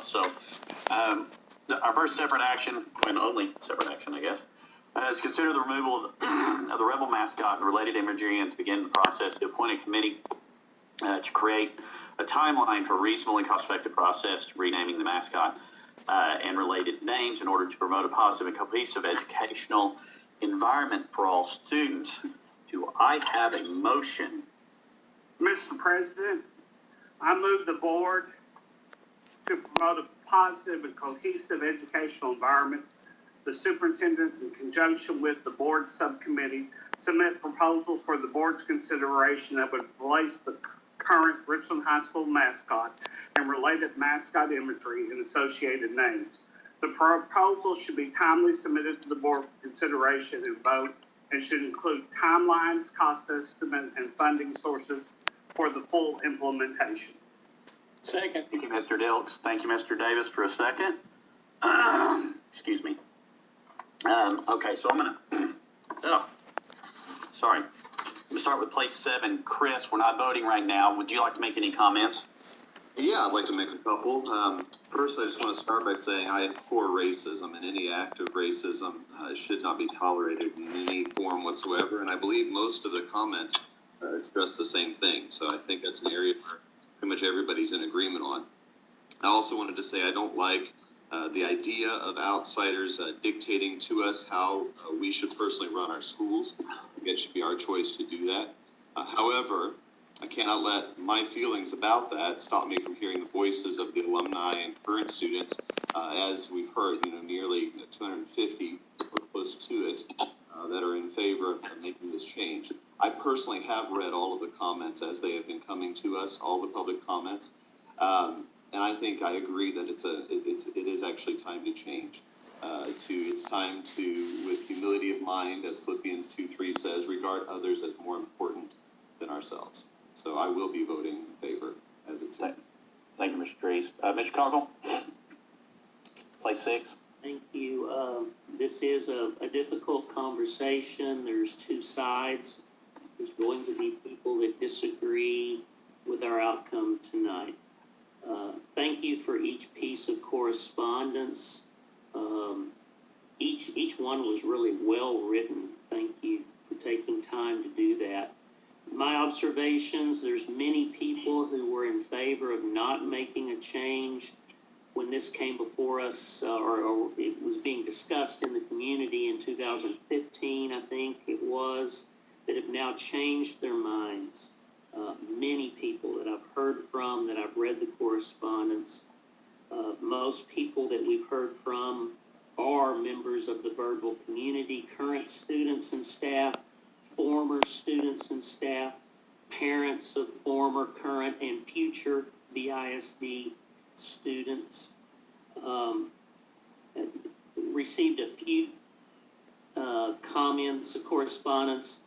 So our first separate action, and only separate action, I guess, is consider the removal of the rebel mascot and related imagery, and to begin the process to appoint a committee to create a timeline for a reasonable and cost-effective process to renaming the mascot and related names in order to promote a positive and cohesive educational environment for all students. Do I have a motion? Mr. President, I move the board to promote a positive and cohesive educational environment. The superintendent, in conjunction with the board subcommittee, submit proposals for the board's consideration that would replace the current Richland High School mascot and related mascot imagery and associated names. The proposal should be timely submitted to the board for consideration and vote, and should include timelines, cost estimate, and funding sources for the full implementation. Second. Thank you, Mr. Dilks. Thank you, Mr. Davis, for a second. Excuse me. Okay, so I'm gonna, sorry. I'm gonna start with place 7. Chris, we're not voting right now. Would you like to make any comments? Yeah, I'd like to make a couple. First, I just want to start by saying I abhor racism, and any act of racism should not be tolerated in any form whatsoever. And I believe most of the comments express the same thing. So I think that's an area where pretty much everybody's in agreement on. I also wanted to say I don't like the idea of outsiders dictating to us how we should personally run our schools. I think it should be our choice to do that. However, I cannot let my feelings about that stop me from hearing the voices of the alumni and current students, as we've heard, nearly 250 or close to it, that are in favor of making this change. I personally have read all of the comments as they have been coming to us, all the public comments, and I think I agree that it is actually time to change. It's time to, with humility of mind, as Philippians 2:3 says, regard others as more important than ourselves. So I will be voting in favor as it stands. Thank you, Mr. Dries. Mr. Conkle? Place 6. Thank you. This is a difficult conversation. There's two sides. There's going to be people that disagree with our outcome tonight. Thank you for each piece of correspondence. Each one was really well written. Thank you for taking time to do that. My observations, there's many people who were in favor of not making a change when this came before us, or it was being discussed in the community in 2015, I think it was, that have now changed their minds. Many people that I've heard from, that I've read the correspondence, most people that we've heard from are members of the Birdville community, current students and staff, former students and staff, parents of former, current, and future BISD students. Received a few comments of correspondence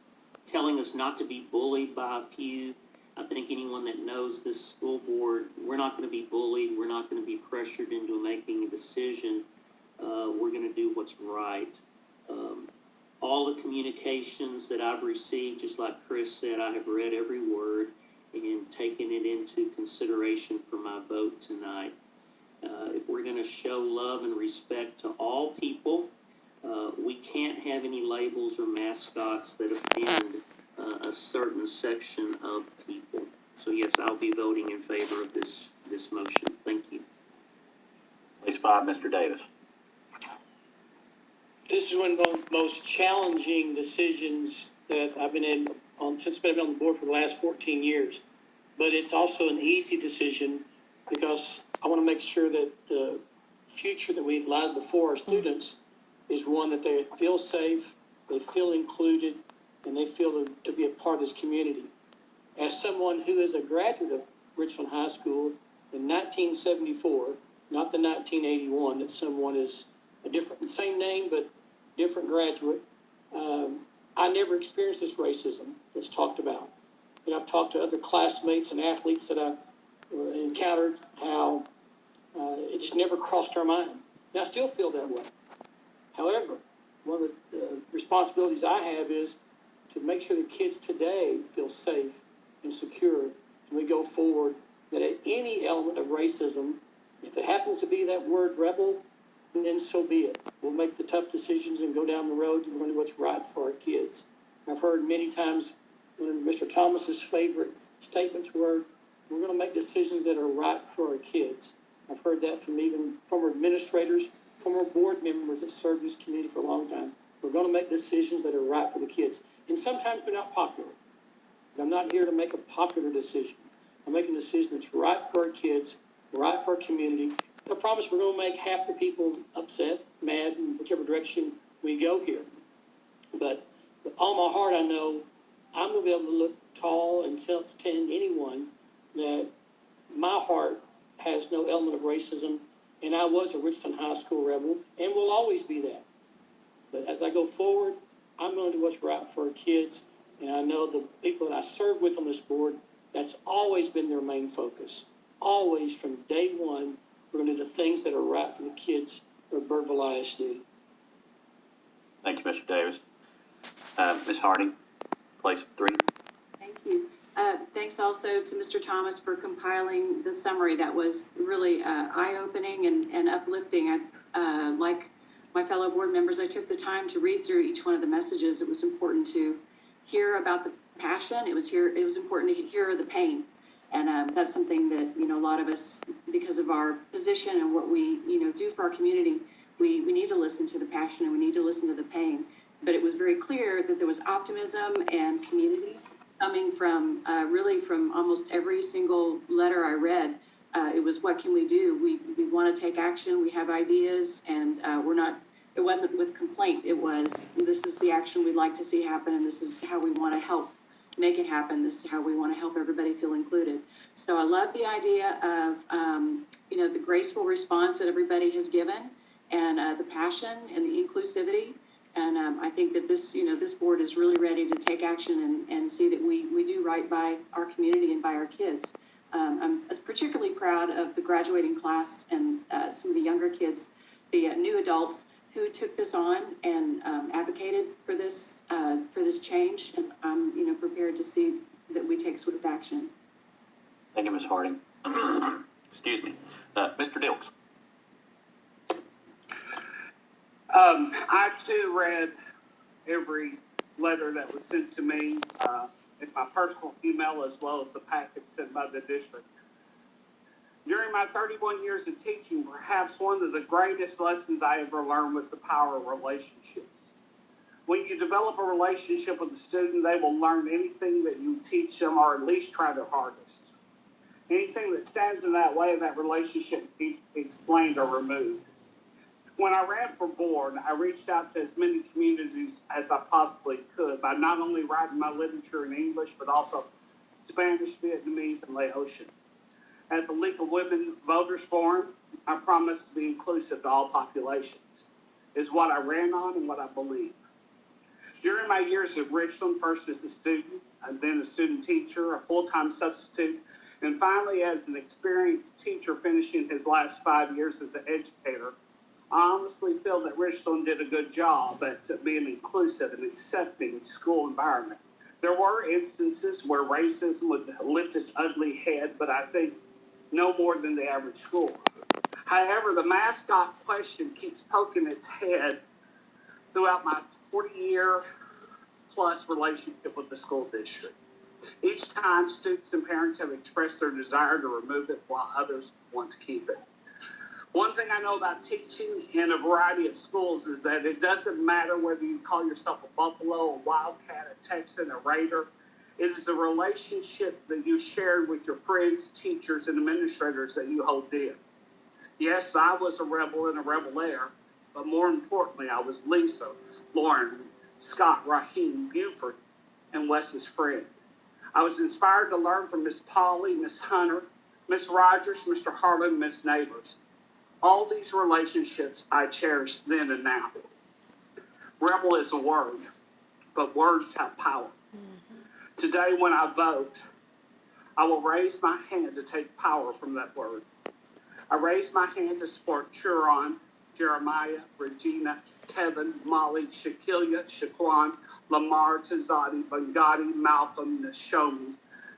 telling us not to be bullied by a few. I think anyone that knows this school board, we're not going to be bullied. We're not going to be pressured into making a decision. We're going to do what's right. All the communications that I've received, just like Chris said, I have read every word and taken it into consideration for my vote tonight. If we're going to show love and respect to all people, we can't have any labels or mascots that offend a certain section of people. So yes, I'll be voting in favor of this motion. Thank you. Place 5, Mr. Davis. This is one of the most challenging decisions that I've been in since I've been on the board for the last 14 years. But it's also an easy decision because I want to make sure that the future that we lies before our students is one that they feel safe, they feel included, and they feel to be a part of this community. As someone who is a graduate of Richland High School in 1974, not the 1981, that someone is a different, same name, but different graduate. I never experienced this racism that's talked about. And I've talked to other classmates and athletes that I encountered how it just never crossed our mind. And I still feel that way. However, one of the responsibilities I have is to make sure the kids today feel safe and secure, and we go forward, that any element of racism If it happens to be that word rebel, then so be it. We'll make the tough decisions and go down the road and do what's right for our kids. I've heard many times one of Mr. Thomas's favorite statements were, we're going to make decisions that are right for our kids. I've heard that from even former administrators, former board members that served this community for a long time. We're going to make decisions that are right for the kids. And sometimes they're not popular. But I'm not here to make a popular decision. I'm making a decision that's right for our kids, right for our community. I promise we're going to make half the people upset, mad, in whichever direction we go here. But with all my heart, I know I'm going to be able to look tall and tell anyone that my heart has no element of racism, and I was a Richland High School rebel, and will always be that. But as I go forward, I'm going to do what's right for our kids, and I know the people that I serve with on this board, that's always been their main focus. Always, from day one, we're going to do the things that are right for the kids of Birdville ISD. Thank you, Mr. Davis. Ms. Harding, place 3. Thank you. Thanks also to Mr. Thomas for compiling the summary. That was really eye-opening and uplifting. Like my fellow board members, I took the time to read through each one of the messages. It was important to hear about the passion. It was important to hear the pain. And that's something that, a lot of us, because of our position and what we, do for our community, we need to listen to the passion and we need to listen to the pain. But it was very clear that there was optimism and community coming from, really from almost every single letter I read. It was, what can we do? We want to take action. We have ideas, and it wasn't with complaint. It was, this is the action we'd like to see happen, and this is how we want to help make it happen. This is how we want to help everybody feel included. So I love the idea of, the graceful response that everybody has given, and the passion and the inclusivity. And I think that this board is really ready to take action and see that we do right by our community and by our kids. I'm particularly proud of the graduating class and some of the younger kids, the new adults who took this on and advocated for this change. And I'm prepared to see that we take swift action. Thank you, Ms. Harding. Excuse me. Mr. Dilks. I too read every letter that was sent to me in my personal email, as well as the packet sent by the district. During my 31 years of teaching, perhaps one of the greatest lessons I ever learned was the power of relationships. When you develop a relationship with a student, they will learn anything that you teach them, or at least try their hardest. Anything that stands in that way of that relationship needs to be explained or removed. When I ran for board, I reached out to as many communities as I possibly could by not only writing my literature in English, but also Spanish, Vietnamese, and Laotian. At the League of Women Voters Forum, I promised to be inclusive to all populations. Is what I ran on and what I believe. During my years at Richland, first as a student, and then a student teacher, a full-time substitute, and finally as an experienced teacher finishing his last 5 years as an educator, I honestly feel that Richland did a good job at being inclusive and accepting school environment. There were instances where racism would lift its ugly head, but I think no more than the average school. However, the mascot question keeps poking its head throughout my 40-year plus relationship with the school district. Each time, students and parents have expressed their desire to remove it, while others want to keep it. One thing I know about teaching in a variety of schools is that it doesn't matter whether you call yourself a Buffalo, a Wildcat, a Texan, a Raider. It is the relationship that you shared with your friends, teachers, and administrators that you hold dear. Yes, I was a rebel and a rebel heir, but more importantly, I was Lisa, Lauren, Scott, Raheem, Buford, and Wes's friend. I was inspired to learn from Miss Polly, Miss Hunter, Miss Rogers, Mr. Harlan, Miss Neighbors. All these relationships I cherish then and now. Rebel is a word, but words have power. Today, when I vote, I will raise my hand to take power from that word. I raise my hand to support Churon, Jeremiah, Regina, Kevin, Molly, Shaquilia, Shaquan, Lamar, Tazadi, Bangadi, Malcolm, Nashomi,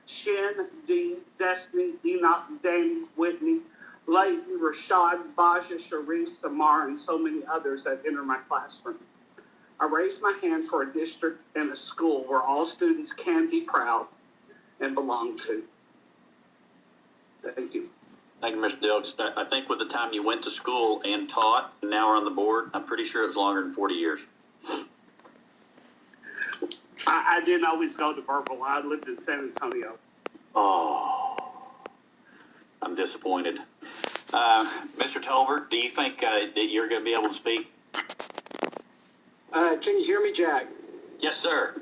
Shin, Dee, Destiny, Enoch, Danny, Whitney, Layton, Rashad, Baja, Sharice, Samar, and so many others that enter my classroom. I raise my hand for a district and a school where all students can be proud and belong to. Thank you. Thank you, Mr. Dilks. I think with the time you went to school and taught, and now are on the board, I'm pretty sure it was longer than 40 years. I didn't always go to Birdville. I lived in San Antonio. Oh, I'm disappointed. Mr. Tolbert, do you think that you're going to be able to speak? Can you hear me, Jack? Yes, sir.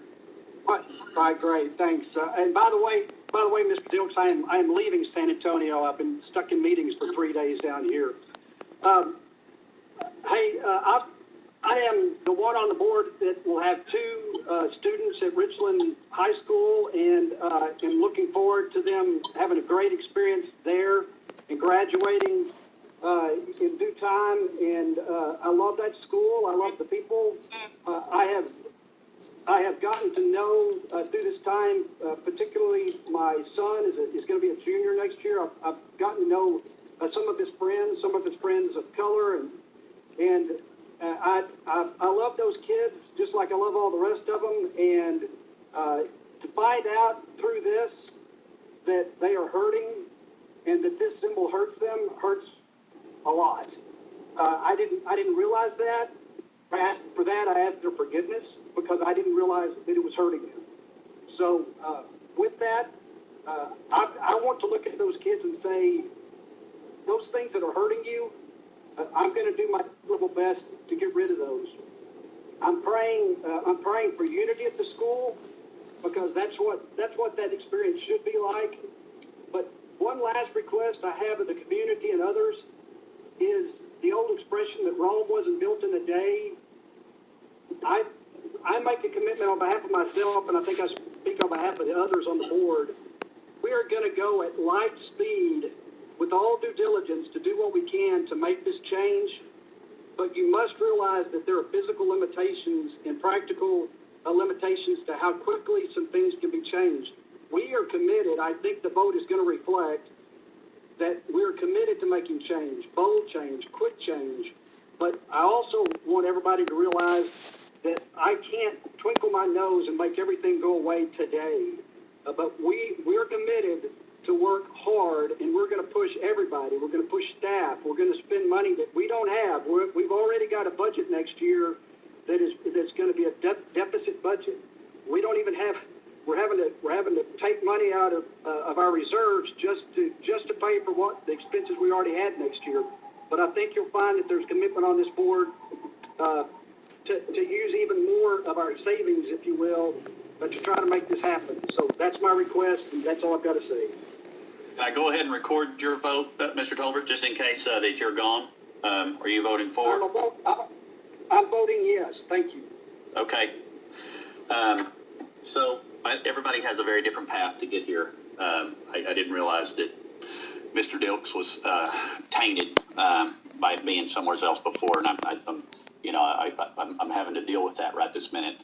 Right, great, thanks. And by the way, Mr. Dilks, I am leaving San Antonio. I've been stuck in meetings for 3 days down here. I am the one on the board that will have two students at Richland High School, and am looking forward to them having a great experience there and graduating in due time. And I love that school. I love the people. I have gotten to know through this time, particularly my son is going to be a junior next year. I've gotten to know some of his friends of color, and I love those kids just like I love all the rest of them. And to find out through this that they are hurting and that this symbol hurts them hurts a lot. I didn't realize that. For that, I asked their forgiveness because I didn't realize that it was hurting them. So with that, I want to look at those kids and say, those things that are hurting you, I'm going to do my level best to get rid of those. I'm praying for unity at the school because that's what that experience should be like. But one last request I have of the community and others is the old expression that Rome wasn't built in a day. I make a commitment on behalf of myself, and I think I speak on behalf of the others on the board. We are going to go at light speed with all due diligence to do what we can to make this change. But you must realize that there are physical limitations and practical limitations to how quickly some things can be changed. We are committed. I think the vote is going to reflect that we're committed to making change, bold change, quick change. But I also want everybody to realize that I can't twinkle my nose and make everything go away today. But we're committed to work hard, and we're going to push everybody. We're going to push staff. We're going to spend money that we don't have. We've already got a budget next year that's going to be a deficit budget. We don't even have. We're having to take money out of our reserves just to pay for what the expenses we already had next year. But I think you'll find that there's commitment on this board to use even more of our savings, if you will, to try to make this happen. So that's my request, and that's all I've got to say. Can I go ahead and record your vote, Mr. Tolbert, just in case that you're gone? Are you voting for? I'm voting yes. Thank you. Okay. So everybody has a very different path to get here. I didn't realize that Mr. Dilks was tainted by being somewhere else before, and I'm having to deal with that right this minute.